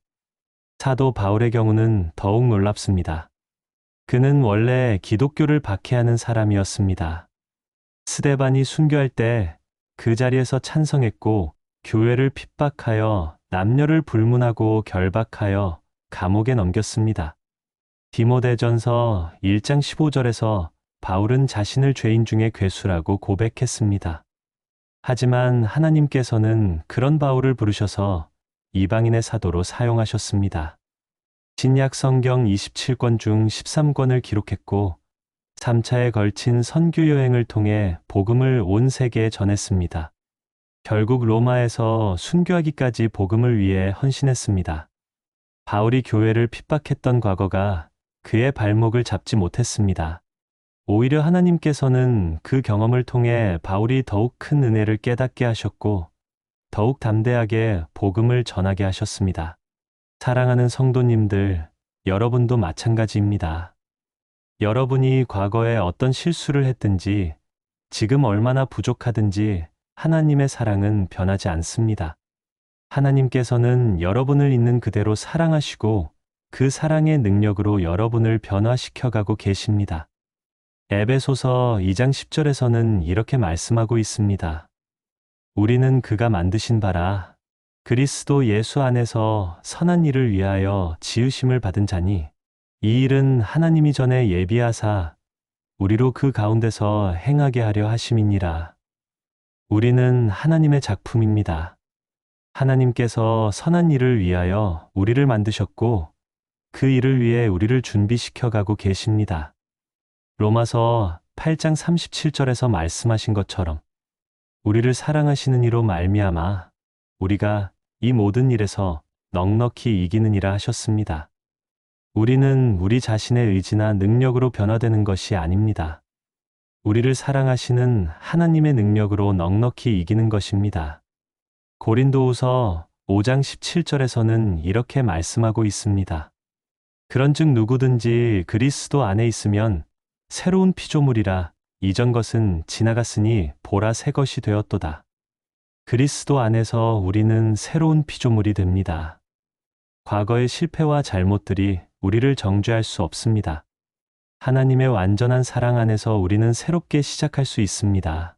A: 사도 바울의 경우는 더욱 놀랍습니다. 그는 원래 기독교를 박해하는 사람이었습니다. 스데반이 순교할 때 그 자리에서 찬성했고 교회를 핍박하여 남녀를 불문하고 결박하여 감옥에 넘겼습니다. 디모데전서 1장 15절에서 바울은 자신을 죄인 중에 괴수라고 고백했습니다. 하지만 하나님께서는 그런 바울을 부르셔서 이방인의 사도로 사용하셨습니다. 신약 성경 27권 중 13권을 기록했고 3차에 걸친 선교 여행을 통해 복음을 온 세계에 전했습니다. 결국 로마에서 순교하기까지 복음을 위해 헌신했습니다. 바울이 교회를 핍박했던 과거가 그의 발목을 잡지 못했습니다. 오히려 하나님께서는 그 경험을 통해 바울이 더욱 큰 은혜를 깨닫게 하셨고 더욱 담대하게 복음을 전하게 하셨습니다. 사랑하는 성도님들, 여러분도 마찬가지입니다. 여러분이 과거에 어떤 실수를 했든지 지금 얼마나 부족하든지 하나님의 사랑은 변하지 않습니다. 하나님께서는 여러분을 있는 그대로 사랑하시고 그 사랑의 능력으로 여러분을 변화시켜가고 계십니다. 에베소서 2장 10절에서는 이렇게 말씀하고 있습니다. 우리는 그가 만드신 바라 그리스도 예수 안에서 선한 일을 위하여 지으심을 받은 자니 이 일은 하나님이 전에 예비하사 우리로 그 가운데서 행하게 하려 하심이니라. 우리는 하나님의 작품입니다. 하나님께서 선한 일을 위하여 우리를 만드셨고 그 일을 위해 우리를 준비시켜 가고 계십니다. 로마서 8장 37절에서 말씀하신 것처럼 우리를 사랑하시는 이로 말미암아 우리가 이 모든 일에서 넉넉히 이기느니라 하셨습니다. 우리는 우리 자신의 의지나 능력으로 변화되는 것이 아닙니다. 우리를 사랑하시는 하나님의 능력으로 넉넉히 이기는 것입니다. 고린도후서 5장 17절에서는 이렇게 말씀하고 있습니다. 그런즉 누구든지 그리스도 안에 있으면 새로운 피조물이라 이전 것은 지나갔으니 보라 새 것이 되었도다. 그리스도 안에서 우리는 새로운 피조물이 됩니다. 과거의 실패와 잘못들이 우리를 정죄할 수 없습니다. 하나님의 완전한 사랑 안에서 우리는 새롭게 시작할 수 있습니다.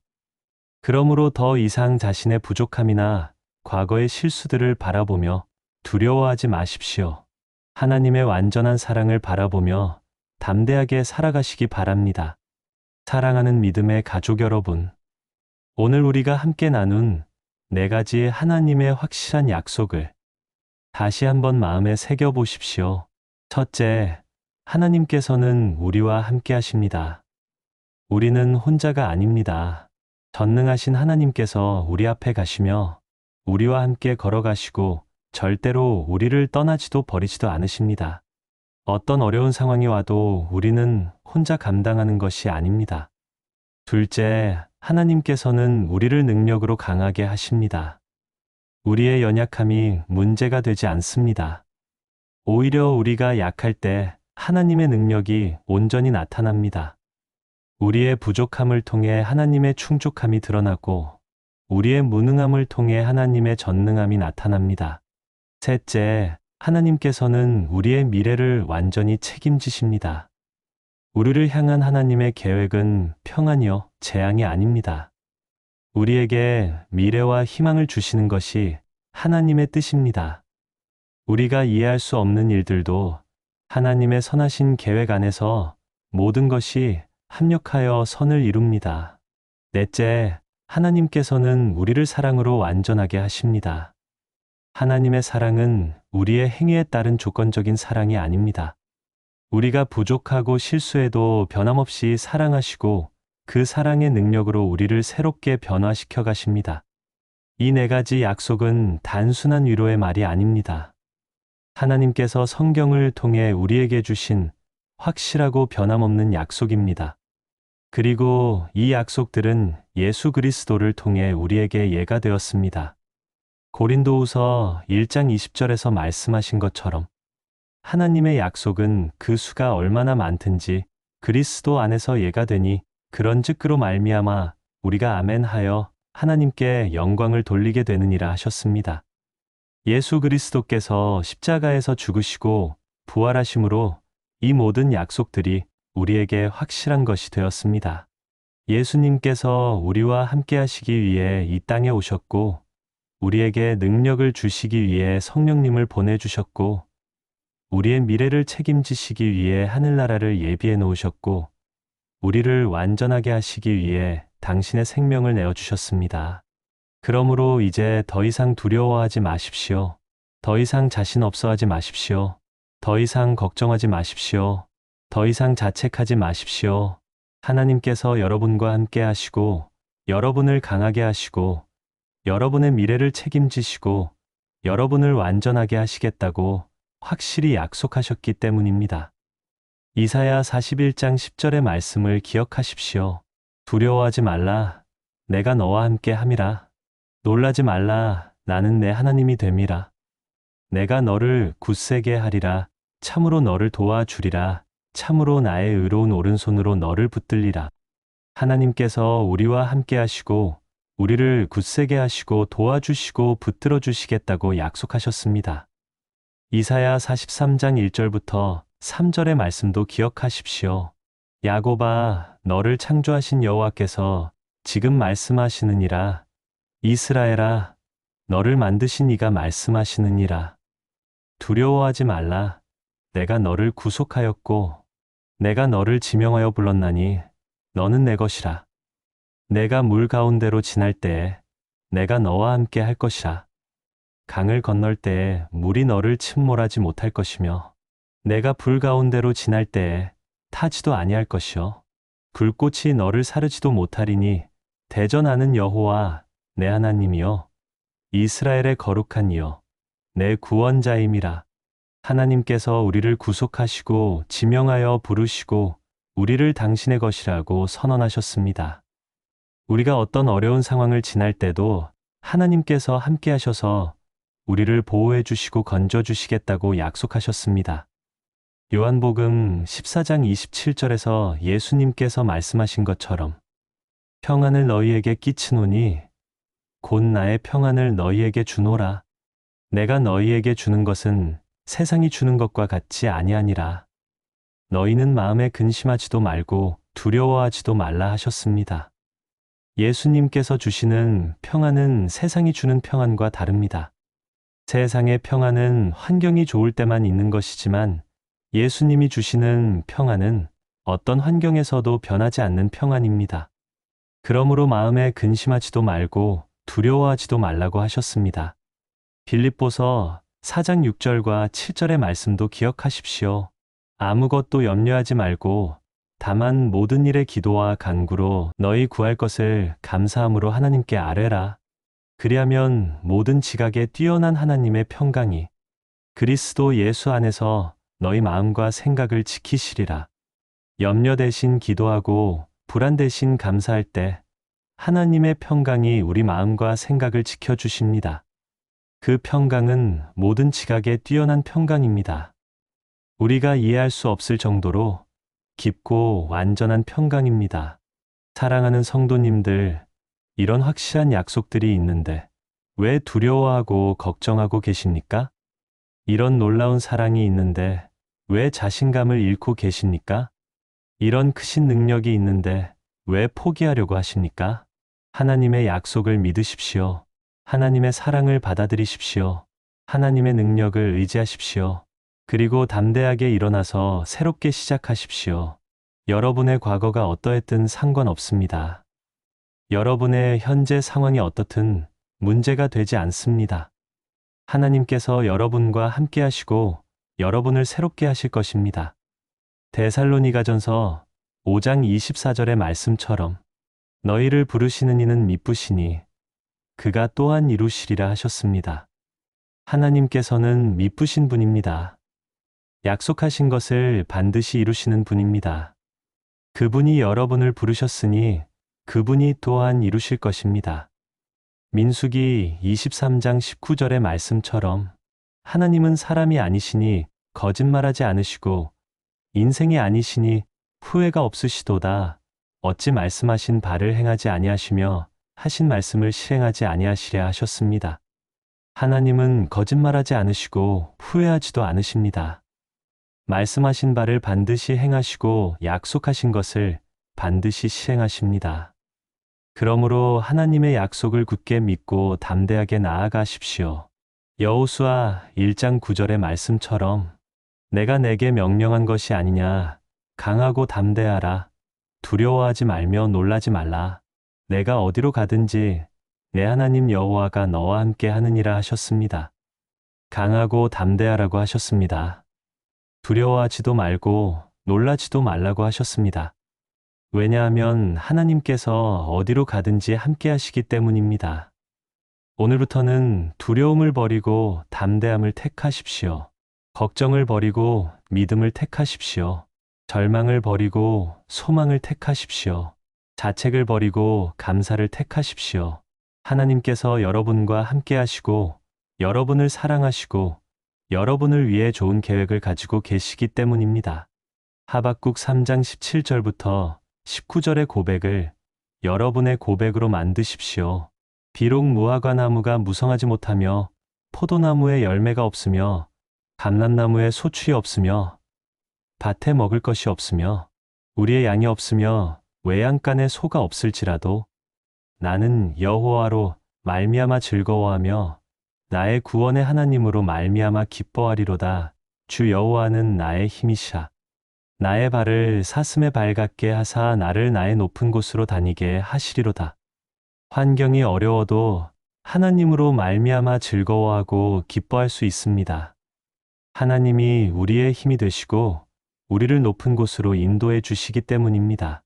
A: 그러므로 더 이상 자신의 부족함이나 과거의 실수들을 바라보며 두려워하지 마십시오. 하나님의 완전한 사랑을 바라보며 담대하게 살아가시기 바랍니다. 사랑하는 믿음의 가족 여러분, 오늘 우리가 함께 나눈 4가지 하나님의 확실한 약속을 다시 한번 마음에 새겨보십시오. 첫째, 하나님께서는 우리와 함께 하십니다. 우리는 혼자가 아닙니다. 전능하신 하나님께서 우리 앞에 가시며 우리와 함께 걸어가시고 절대로 우리를 떠나지도 버리지도 않으십니다. 어떤 어려운 상황이 와도 우리는 혼자 감당하는 것이 아닙니다. 둘째, 하나님께서는 우리를 능력으로 강하게 하십니다. 우리의 연약함이 문제가 되지 않습니다. 오히려 우리가 약할 때 하나님의 능력이 온전히 나타납니다. 우리의 부족함을 통해 하나님의 충족함이 드러나고 우리의 무능함을 통해 하나님의 전능함이 나타납니다. 셋째, 하나님께서는 우리의 미래를 완전히 책임지십니다. 우리를 향한 하나님의 계획은 평안이요, 재앙이 아닙니다. 우리에게 미래와 희망을 주시는 것이 하나님의 뜻입니다. 우리가 이해할 수 없는 일들도 하나님의 선하신 계획 안에서 모든 것이 합력하여 선을 이룹니다. 넷째, 하나님께서는 우리를 사랑으로 완전하게 하십니다. 하나님의 사랑은 우리의 행위에 따른 조건적인 사랑이 아닙니다. 우리가 부족하고 실수해도 변함없이 사랑하시고 그 사랑의 능력으로 우리를 새롭게 변화시켜 가십니다. 이 4가지 약속은 단순한 위로의 말이 아닙니다. 하나님께서 성경을 통해 우리에게 주신 확실하고 변함없는 약속입니다. 그리고 이 약속들은 예수 그리스도를 통해 우리에게 예가 되었습니다. 고린도후서 1장 20절에서 말씀하신 것처럼 하나님의 약속은 그 수가 얼마나 많든지 그리스도 안에서 예가 되니 그런즉 그로 말미암아 우리가 아멘하여 하나님께 영광을 돌리게 되느니라 하셨습니다. 예수 그리스도께서 십자가에서 죽으시고 부활하심으로 이 모든 약속들이 우리에게 확실한 것이 되었습니다. 예수님께서 우리와 함께 하시기 위해 이 땅에 오셨고 우리에게 능력을 주시기 위해 성령님을 보내주셨고 우리의 미래를 책임지시기 위해 하늘나라를 예비해 놓으셨고 우리를 완전하게 하시기 위해 당신의 생명을 내어주셨습니다. 그러므로 이제 더 이상 두려워하지 마십시오. 더 이상 자신 없어하지 마십시오. 더 이상 걱정하지 마십시오. 더 이상 자책하지 마십시오. 하나님께서 여러분과 함께 하시고 여러분을 강하게 하시고 여러분의 미래를 책임지시고 여러분을 완전하게 하시겠다고 확실히 약속하셨기 때문입니다. 이사야 41장 10절의 말씀을 기억하십시오. 두려워하지 말라. 내가 너와 함께 함이라. 놀라지 말라. 나는 내 하나님이 됨이라. 내가 너를 굳세게 하리라. 참으로 너를 도와주리라. 참으로 나의 의로운 오른손으로 너를 붙들리라. 하나님께서 우리와 함께 하시고 우리를 굳세게 하시고 도와주시고 붙들어 주시겠다고 약속하셨습니다. 이사야 43장 1절부터 3절의 말씀도 기억하십시오. 야곱아, 너를 창조하신 여호와께서 지금 말씀하시느니라. 이스라엘아, 너를 만드신 이가 말씀하시느니라. 두려워하지 말라. 내가 너를 구속하였고 내가 너를 지명하여 불렀나니 너는 내 것이라. 내가 물 가운데로 지날 때에 내가 너와 함께 할 것이라. 강을 건널 때에 물이 너를 침몰하지 못할 것이며 내가 불 가운데로 지날 때에 타지도 아니할 것이요 불꽃이 너를 사르지도 못하리니 대전하는 여호와 내 하나님이여 이스라엘의 거룩한 이여 내 구원자임이라. 하나님께서 우리를 구속하시고 지명하여 부르시고 우리를 당신의 것이라고 선언하셨습니다. 우리가 어떤 어려운 상황을 지날 때도 하나님께서 함께 하셔서 우리를 보호해 주시고 건져 주시겠다고 약속하셨습니다. 요한복음 14장 27절에서 예수님께서 말씀하신 것처럼 평안을 너희에게 끼치노니 곧 나의 평안을 너희에게 주노라. 내가 너희에게 주는 것은 세상이 주는 것과 같이 아니하니라. 너희는 마음에 근심하지도 말고 두려워하지도 말라 하셨습니다. 예수님께서 주시는 평안은 세상이 주는 평안과 다릅니다. 세상의 평안은 환경이 좋을 때만 있는 것이지만 예수님이 주시는 평안은 어떤 환경에서도 변하지 않는 평안입니다. 그러므로 마음에 근심하지도 말고 두려워하지도 말라고 하셨습니다. 빌립보서 4장 6절과 7절의 말씀도 기억하십시오. 아무것도 염려하지 말고 다만 모든 일에 기도와 간구로 너희 구할 것을 감사함으로 하나님께 아뢰라. 그리하면 모든 지각에 뛰어난 하나님의 평강이 그리스도 예수 안에서 너희 마음과 생각을 지키시리라. 염려 대신 기도하고 불안 대신 감사할 때 하나님의 평강이 우리 마음과 생각을 지켜주십니다. 그 평강은 모든 지각에 뛰어난 평강입니다. 우리가 이해할 수 없을 정도로 깊고 완전한 평강입니다. 사랑하는 성도님들, 이런 확실한 약속들이 있는데 왜 두려워하고 걱정하고 계십니까? 이런 놀라운 사랑이 있는데 왜 자신감을 잃고 계십니까? 이런 크신 능력이 있는데 왜 포기하려고 하십니까? 하나님의 약속을 믿으십시오. 하나님의 사랑을 받아들이십시오. 하나님의 능력을 의지하십시오. 그리고 담대하게 일어나서 새롭게 시작하십시오. 여러분의 과거가 어떠했든 상관없습니다. 여러분의 현재 상황이 어떻든 문제가 되지 않습니다. 하나님께서 여러분과 함께 하시고 여러분을 새롭게 하실 것입니다. 데살로니가전서 5장 24절의 말씀처럼 너희를 부르시는 이는 미쁘시니 그가 또한 이루시리라 하셨습니다. 하나님께서는 미쁘신 분입니다. 약속하신 것을 반드시 이루시는 분입니다. 그분이 여러분을 부르셨으니 그분이 또한 이루실 것입니다. 민수기 23장 19절의 말씀처럼 하나님은 사람이 아니시니 거짓말하지 않으시고 인생이 아니시니 후회가 없으시도다. 어찌 말씀하신 바를 행하지 아니하시며 하신 말씀을 실행하지 아니하시랴 하셨습니다. 하나님은 거짓말하지 않으시고 후회하지도 않으십니다. 말씀하신 바를 반드시 행하시고 약속하신 것을 반드시 실행하십니다. 그러므로 하나님의 약속을 굳게 믿고 담대하게 나아가십시오. 여호수아 1장 9절의 말씀처럼 내가 내게 명령한 것이 아니냐. 강하고 담대하라. 두려워하지 말며 놀라지 말라. 내가 어디로 가든지 내 하나님 여호와가 너와 함께 하느니라 하셨습니다. 강하고 담대하라고 하셨습니다. 두려워하지도 말고 놀라지도 말라고 하셨습니다. 왜냐하면 하나님께서 어디로 가든지 함께 하시기 때문입니다. 오늘부터는 두려움을 버리고 담대함을 택하십시오. 걱정을 버리고 믿음을 택하십시오. 절망을 버리고 소망을 택하십시오. 자책을 버리고 감사를 택하십시오. 하나님께서 여러분과 함께 하시고 여러분을 사랑하시고 여러분을 위해 좋은 계획을 가지고 계시기 때문입니다. 하박국 3장 17절부터 19절의 고백을 여러분의 고백으로 만드십시오. 비록 무화과 나무가 무성하지 못하며 포도나무에 열매가 없으며 감람나무에 소출이 없으며 밭에 먹을 것이 없으며 우리의 양이 없으며 외양간에 소가 없을지라도 나는 여호와로 말미암아 즐거워하며 나의 구원의 하나님으로 말미암아 기뻐하리로다. 주 여호와는 나의 힘이시라. 나의 발을 사슴의 발 같게 하사 나를 나의 높은 곳으로 다니게 하시리로다. 환경이 어려워도 하나님으로 말미암아 즐거워하고 기뻐할 수 있습니다. 하나님이 우리의 힘이 되시고 우리를 높은 곳으로 인도해 주시기 때문입니다.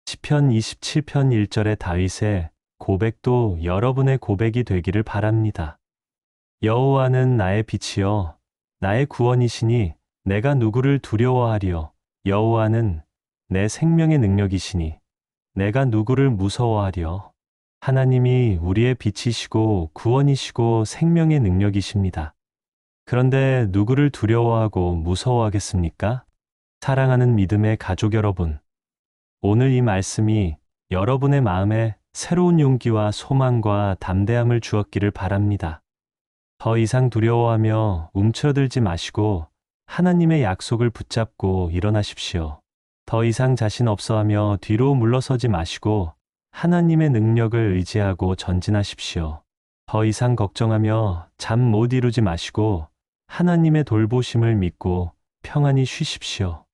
A: 시편 27편 1절의 다윗의 고백도 여러분의 고백이 되기를 바랍니다. 여호와는 나의 빛이요 나의 구원이시니 내가 누구를 두려워하리요. 여호와는 내 생명의 능력이시니 내가 누구를 무서워하리요. 하나님이 우리의 빛이시고 구원이시고 생명의 능력이십니다. 그런데 누구를 두려워하고 무서워하겠습니까? 사랑하는 믿음의 가족 여러분, 오늘 이 말씀이 여러분의 마음에 새로운 용기와 소망과 담대함을 주었기를 바랍니다. 더 이상 두려워하며 움츠러들지 마시고 하나님의 약속을 붙잡고 일어나십시오. 더 이상 자신 없어하며 뒤로 물러서지 마시고 하나님의 능력을 의지하고 전진하십시오. 더 이상 걱정하며 잠 못 이루지 마시고 하나님의 돌보심을 믿고 평안히 쉬십시오.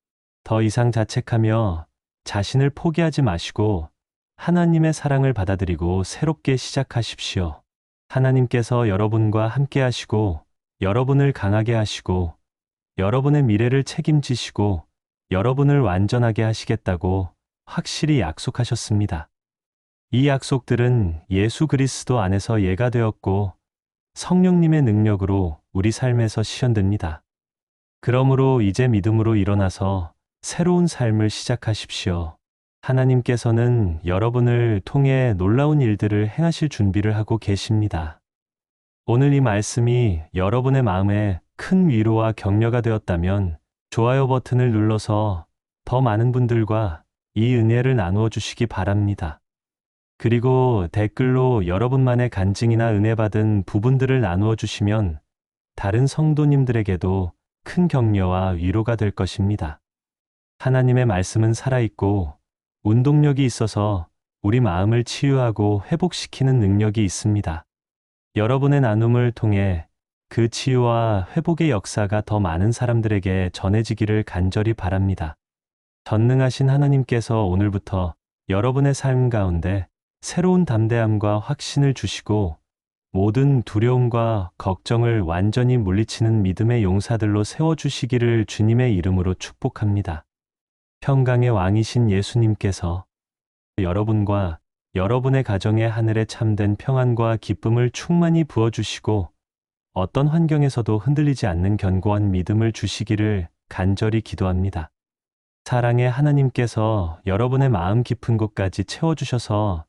A: 더 이상 자책하며 자신을 포기하지 마시고 하나님의 사랑을 받아들이고 새롭게 시작하십시오. 하나님께서 여러분과 함께 하시고 여러분을 강하게 하시고 여러분의 미래를 책임지시고 여러분을 완전하게 하시겠다고 확실히 약속하셨습니다. 이 약속들은 예수 그리스도 안에서 예가 되었고 성령님의 능력으로 우리 삶에서 실현됩니다. 그러므로 이제 믿음으로 일어나서 새로운 삶을 시작하십시오. 하나님께서는 여러분을 통해 놀라운 일들을 행하실 준비를 하고 계십니다. 오늘 이 말씀이 여러분의 마음에 큰 위로와 격려가 되었다면 좋아요 버튼을 눌러서 더 많은 분들과 이 은혜를 나누어 주시기 바랍니다. 그리고 댓글로 여러분만의 간증이나 은혜 받은 부분들을 나누어 주시면 다른 성도님들에게도 큰 격려와 위로가 될 것입니다. 하나님의 말씀은 살아있고 운동력이 있어서 우리 마음을 치유하고 회복시키는 능력이 있습니다. 여러분의 나눔을 통해 그 치유와 회복의 역사가 더 많은 사람들에게 전해지기를 간절히 바랍니다. 전능하신 하나님께서 오늘부터 여러분의 삶 가운데 새로운 담대함과 확신을 주시고 모든 두려움과 걱정을 완전히 물리치는 믿음의 용사들로 세워주시기를 주님의 이름으로 축복합니다. 평강의 왕이신 예수님께서 여러분과 여러분의 가정에 하늘의 참된 평안과 기쁨을 충만히 부어주시고 어떤 환경에서도 흔들리지 않는 견고한 믿음을 주시기를 간절히 기도합니다. 사랑의 하나님께서 여러분의 마음 깊은 곳까지 채워주셔서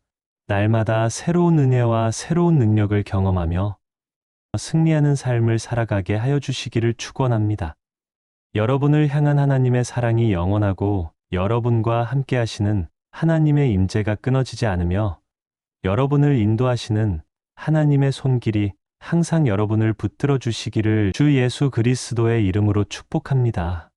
A: 날마다 새로운 은혜와 새로운 능력을 경험하며 승리하는 삶을 살아가게 하여 주시기를 축원합니다. 여러분을 향한 하나님의 사랑이 영원하고 여러분과 함께 하시는 하나님의 임재가 끊어지지 않으며 여러분을 인도하시는 하나님의 손길이 항상 여러분을 붙들어 주시기를 주 예수 그리스도의 이름으로 축복합니다.